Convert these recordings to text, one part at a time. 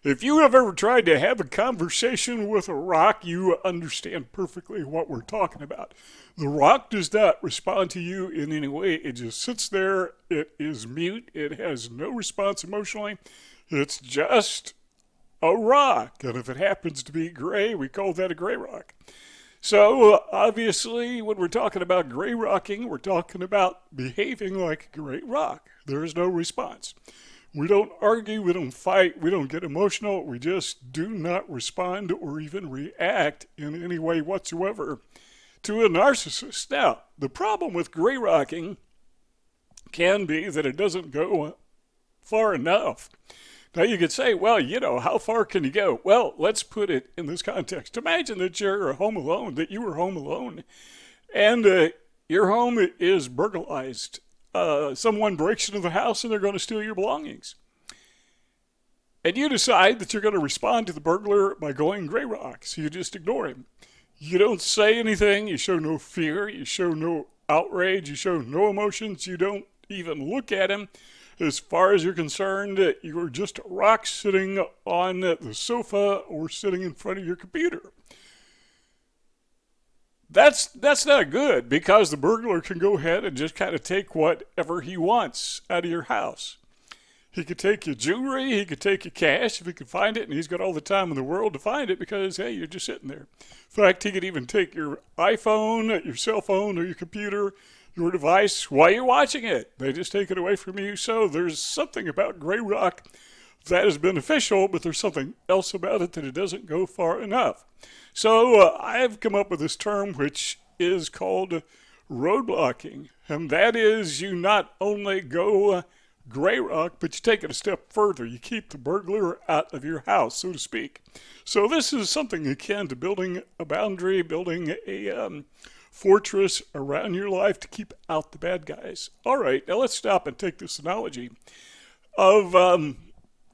If you have ever tried to have a conversation with a rock, you understand perfectly what we're talking about. The rock does not respond to you in any way. It just sits there. It is mute. It has no response emotionally. It's just a rock. And if it happens to be gray, we call that a gray rock. So obviously, when we're talking about gray rocking, we're talking about behaving like a gray rock. There is no response. We don't argue, we don't fight, we don't get emotional, we just do not respond or even react in any way whatsoever to a narcissist. Now, the problem with gray rocking can be that it doesn't go far enough. Now you could say, well, how far can you go? Well, let's put it in this context. Imagine that you're home alone, that you were home alone, and your home is burglarized. Someone breaks into the house and they're going to steal your belongings. And you decide that you're going to respond to the burglar by going gray rock. So you just ignore him. You don't say anything. You show no fear. You show no outrage. You show no emotions. You don't even look at him. As far as you're concerned, you're just a rock sitting on the sofa or sitting in front of your computer. That's not good, because the burglar can go ahead and just kind of take whatever he wants out of your house. He could take your jewelry, he could take your cash if he could find it, and he's got all the time in the world to find it because, hey, you're just sitting there. In fact, he could even take your iPhone, your cell phone, or your computer, your device while you're watching it. They just take it away from you. So there's something about gray rock that is beneficial, but there's something else about it that it doesn't go far enough. So I've come up with this term which is called roadblocking, and that is you not only go gray rock, but you take it a step further. You keep the burglar out of your house, so to speak. So this is something akin to building a boundary, building a fortress around your life to keep out the bad guys. All right, now let's stop and take this analogy of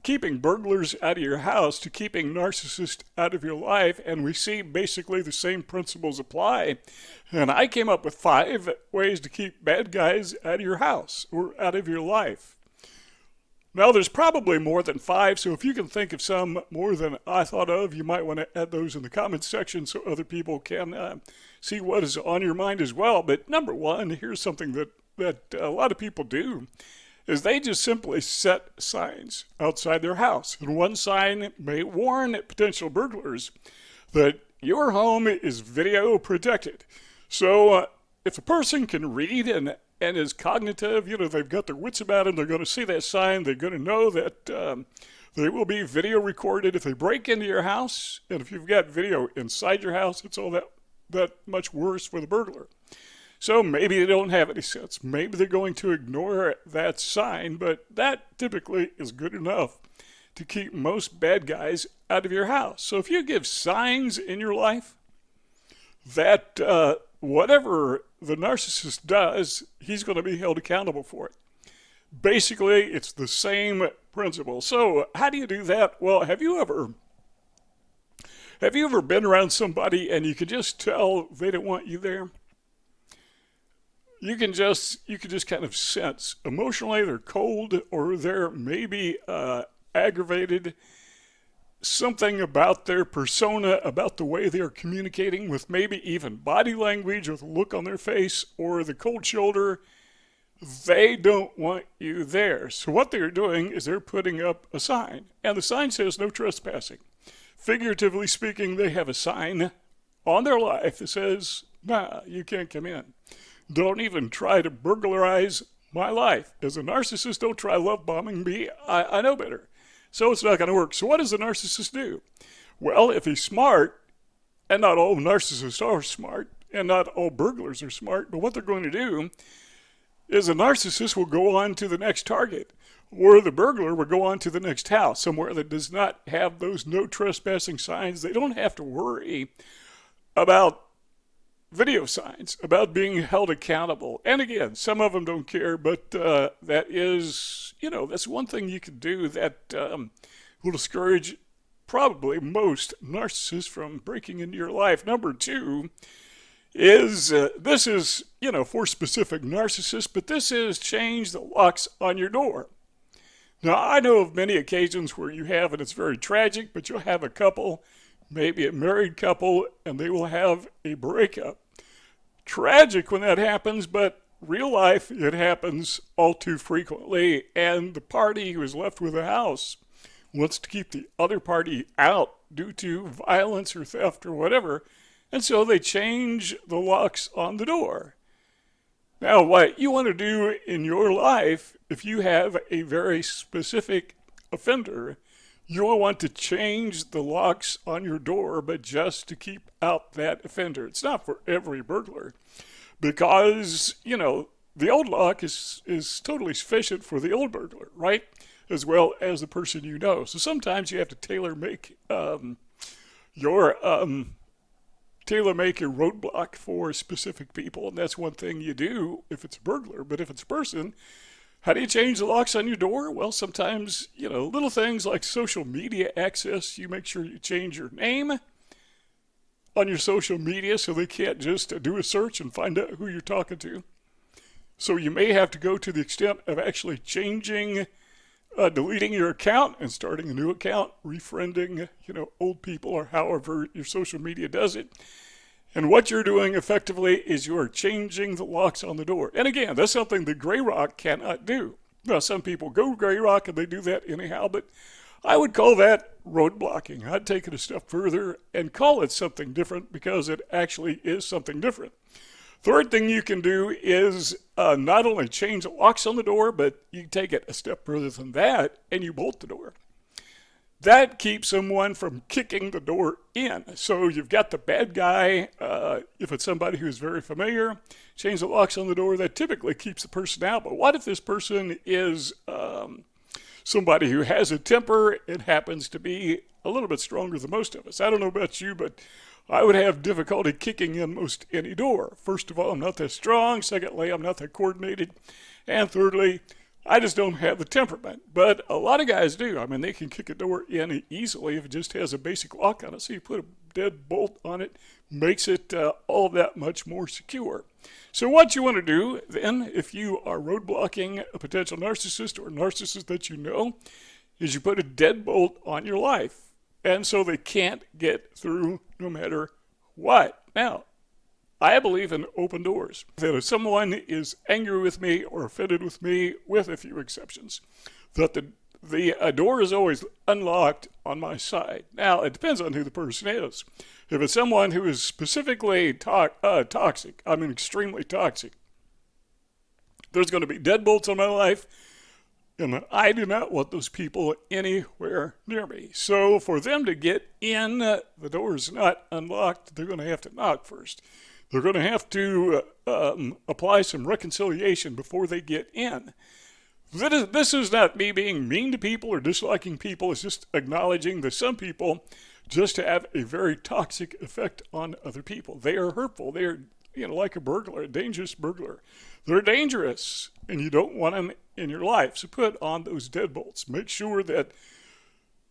keeping burglars out of your house to keeping narcissists out of your life, and we see basically the same principles apply. And I came up with 5 ways to keep bad guys out of your house or out of your life. Now, there's probably more than 5, so if you can think of some more than I thought of, you might want to add those in the comments section so other people can see what is on your mind as well. But number 1, here's something that a lot of people do, is they just simply set signs outside their house. And one sign may warn potential burglars that your home is video protected. So if a person can read and is cognitive, they've got their wits about them, they're going to see that sign, they're going to know that they will be video recorded if they break into your house. And if you've got video inside your house, it's all that much worse for the burglar. So maybe they don't have any sense. Maybe they're going to ignore that sign, but that typically is good enough to keep most bad guys out of your house. So if you give signs in your life that whatever the narcissist does, he's going to be held accountable for it. Basically, it's the same principle. So how do you do that? Well, have you ever been around somebody and you can just tell they don't want you there? You can just kind of sense emotionally they're cold or they're maybe aggravated. Something about their persona, about the way they are communicating, with maybe even body language or the look on their face or the cold shoulder, they don't want you there. So what they're doing is they're putting up a sign, and the sign says no trespassing. Figuratively speaking, they have a sign on their life that says, nah, you can't come in. Don't even try to burglarize my life. As a narcissist, don't try love bombing me. I know better. So it's not going to work. So what does the narcissist do? Well, if he's smart, and not all narcissists are smart, and not all burglars are smart, but what they're going to do is a narcissist will go on to the next target, or the burglar will go on to the next house, somewhere that does not have those no trespassing signs. They don't have to worry about video signs, about being held accountable. And again, some of them don't care, but that is, that's one thing you can do that will discourage probably most narcissists from breaking into your life. Number 2 is, this is, for specific narcissists, but this is change the locks on your door. Now, I know of many occasions where you have, and it's very tragic, but you'll have a couple, maybe a married couple, and they will have a breakup. Tragic when that happens, but real life, it happens all too frequently, and the party who is left with the house wants to keep the other party out due to violence or theft or whatever, and so they change the locks on the door. Now, what you want to do in your life, if you have a very specific offender, you will want to change the locks on your door, but just to keep out that offender. It's not for every burglar because, the old lock is totally sufficient for the old burglar, right? As well as the person you know. So sometimes you have to tailor make your tailor-make a roadblock for specific people, and that's one thing you do if it's a burglar. But if it's a person, how do you change the locks on your door? Well, sometimes, little things like social media access, you make sure you change your name on your social media so they can't just do a search and find out who you're talking to. So you may have to go to the extent of actually changing, deleting your account and starting a new account, refriending, old people or however your social media does it. And what you're doing effectively is you are changing the locks on the door. And again, that's something the grayrock cannot do. Now, some people go grayrock and they do that anyhow, but I would call that road blocking. I'd take it a step further and call it something different because it actually is something different. Third thing you can do is not only change the locks on the door, but you take it a step further than that and you bolt the door. That keeps someone from kicking the door in. So you've got the bad guy, if it's somebody who's very familiar, change the locks on the door, that typically keeps the person out. But what if this person is somebody who has a temper and happens to be a little bit stronger than most of us? I don't know about you, but I would have difficulty kicking in most any door. First of all, I'm not that strong. Secondly, I'm not that coordinated. And thirdly, I just don't have the temperament. But a lot of guys do. I mean, they can kick a door in easily if it just has a basic lock on it. So you put a deadbolt on it, makes it all that much more secure. So what you want to do then, if you are roadblocking a potential narcissist or a narcissist that you know, is you put a deadbolt on your life. And so they can't get through no matter what. Now, I believe in open doors. That if someone is angry with me or offended with me, with a few exceptions, that the door is always unlocked on my side. Now, it depends on who the person is. If it's someone who is specifically toxic, I mean extremely toxic, there's going to be deadbolts on my life, and I do not want those people anywhere near me. So for them to get in, the door is not unlocked. They're going to have to knock first. They're going to have to apply some reconciliation before they get in. This is not me being mean to people or disliking people. It's just acknowledging that some people just have a very toxic effect on other people. They are hurtful. They are, like a burglar, a dangerous burglar. They're dangerous, and you don't want them in your life. So put on those deadbolts. Make sure that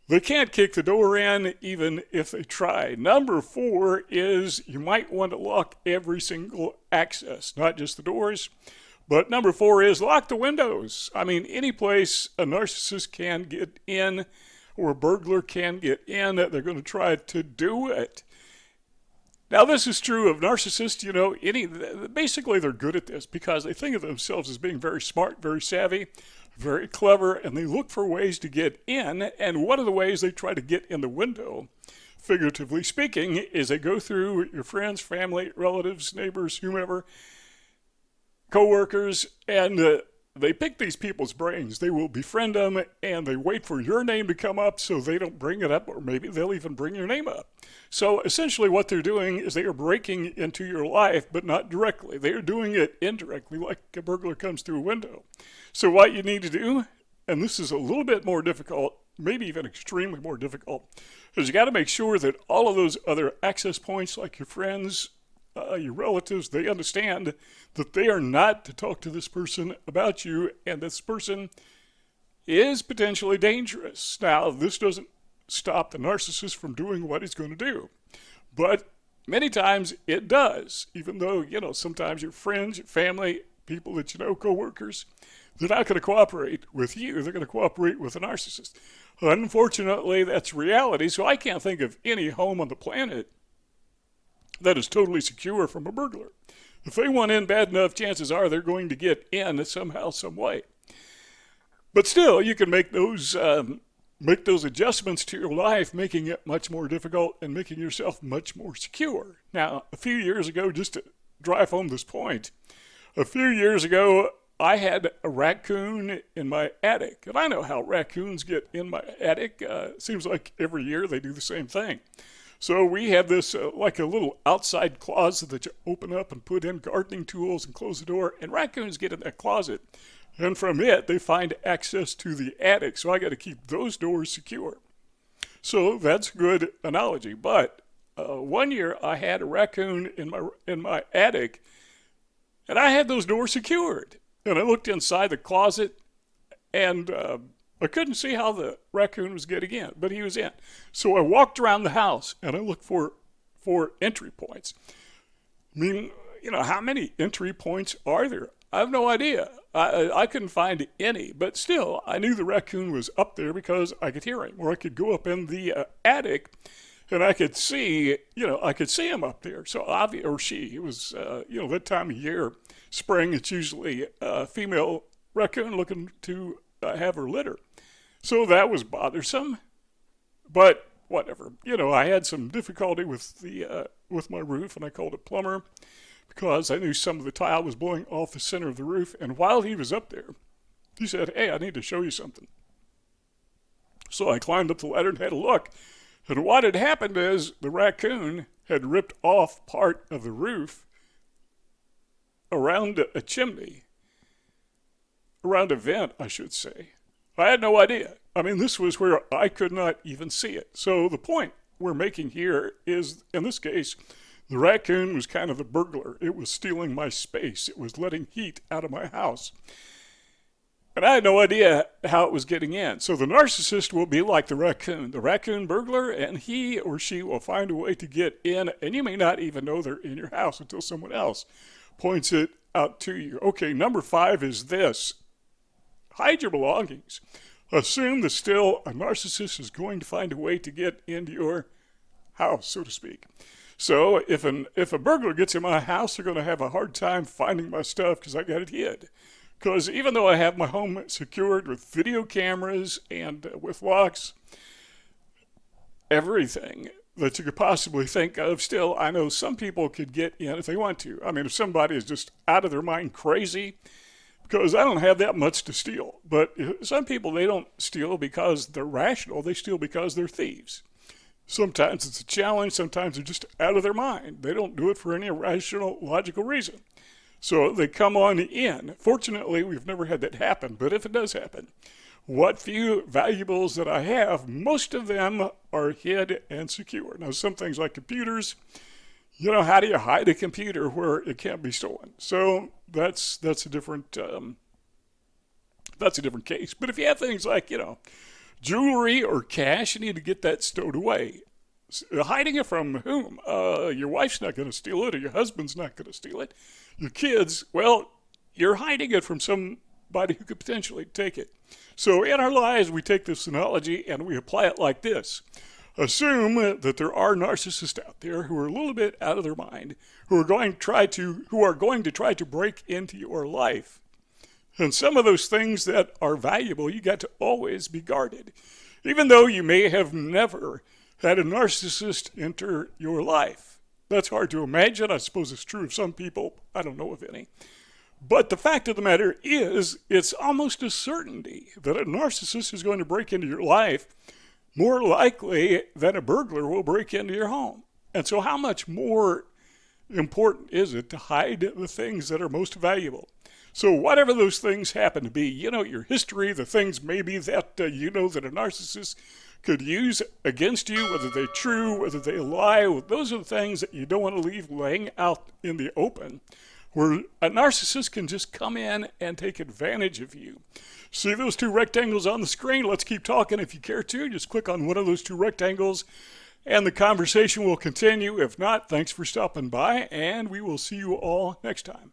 they can't kick the door in even if they try. Number 4 is you might want to lock every single access, not just the doors. But number 4 is lock the windows. I mean, any place a narcissist can get in or a burglar can get in, they're going to try to do it. Now, this is true of narcissists, basically they're good at this because they think of themselves as being very smart, very savvy, very clever, and they look for ways to get in. And one of the ways they try to get in the window, figuratively speaking, is they go through your friends, family, relatives, neighbors, whomever, co-workers, and they pick these people's brains. They will befriend them, and they wait for your name to come up so they don't bring it up, or maybe they'll even bring your name up. So essentially what they're doing is they are breaking into your life, but not directly. They are doing it indirectly, like a burglar comes through a window. So what you need to do, and this is a little bit more difficult, maybe even extremely more difficult, is you got to make sure that all of those other access points, like your friends, your relatives, they understand that they are not to talk to this person about you, and this person is potentially dangerous. Now, this doesn't stop the narcissist from doing what he's going to do, but many times it does, even though, sometimes your friends, your family, people that you know, co-workers, they're not going to cooperate with you. They're going to cooperate with a narcissist. Unfortunately, that's reality. So I can't think of any home on the planet that is totally secure from a burglar. If they want in bad enough, chances are they're going to get in somehow, some way. But still, you can make those adjustments to your life, making it much more difficult and making yourself much more secure. Now, a few years ago, just to drive home this point, a few years ago, I had a raccoon in my attic. And I know how raccoons get in my attic. Seems like every year they do the same thing. So we have this like a little outside closet that you open up and put in gardening tools and close the door. And raccoons get in that closet. And from it, they find access to the attic. So I got to keep those doors secure. So that's a good analogy. But one year I had a raccoon in my attic, and I had those doors secured. And I looked inside the closet, and I couldn't see how the raccoon was getting in, but he was in. So I walked around the house, and I looked for entry points. I mean, how many entry points are there? I have no idea. I couldn't find any, but still, I knew the raccoon was up there because I could hear him, or I could go up in the attic, and I could see, him up there. So or she, it was, that time of year, spring, it's usually a female raccoon looking to have her litter. So that was bothersome, but whatever. I had some difficulty with my roof, and I called a plumber because I knew some of the tile was blowing off the center of the roof. And while he was up there, he said, "Hey, I need to show you something." So I climbed up the ladder and had a look. And what had happened is the raccoon had ripped off part of the roof around a chimney, around a vent, I should say. I had no idea. I mean, this was where I could not even see it. So the point we're making here is, in this case, the raccoon was kind of the burglar. It was stealing my space. It was letting heat out of my house. And I had no idea how it was getting in. So the narcissist will be like the raccoon burglar, and he or she will find a way to get in, and you may not even know they're in your house until someone else points it out to you. Okay, number 5 is this. Hide your belongings. Assume that still a narcissist is going to find a way to get into your house, so to speak. So if a burglar gets in my house, they're going to have a hard time finding my stuff because I got it hid. Because even though I have my home secured with video cameras and with locks, everything that you could possibly think of, still, I know some people could get in if they want to. I mean, if somebody is just out of their mind crazy, because I don't have that much to steal. But some people, they don't steal because they're rational. They steal because they're thieves. Sometimes it's a challenge. Sometimes they're just out of their mind. They don't do it for any rational, logical reason. So they come on in. Fortunately, we've never had that happen. But if it does happen, what few valuables that I have, most of them are hid and secure. Now, some things like computers, how do you hide a computer where it can't be stolen? So that's a different case. But if you have things like, jewelry or cash, you need to get that stowed away. Hiding it from whom? Your wife's not going to steal it, or your husband's not going to steal it. Your kids, well, you're hiding it from somebody who could potentially take it. So in our lives, we take this analogy and we apply it like this. Assume that there are narcissists out there who are a little bit out of their mind, who are going to try to break into your life. And some of those things that are valuable, you got to always be guarded. Even though you may have never had a narcissist enter your life. That's hard to imagine. I suppose it's true of some people. I don't know of any. But the fact of the matter is, it's almost a certainty that a narcissist is going to break into your life more likely than a burglar will break into your home. And so how much more important is it to hide the things that are most valuable? So whatever those things happen to be, your history, the things maybe that that a narcissist could use against you, whether they're true, whether they lie, those are the things that you don't want to leave laying out in the open, where a narcissist can just come in and take advantage of you. See those 2 rectangles on the screen? Let's keep talking if you care to. Just click on one of those 2 rectangles and the conversation will continue. If not, thanks for stopping by, and we will see you all next time.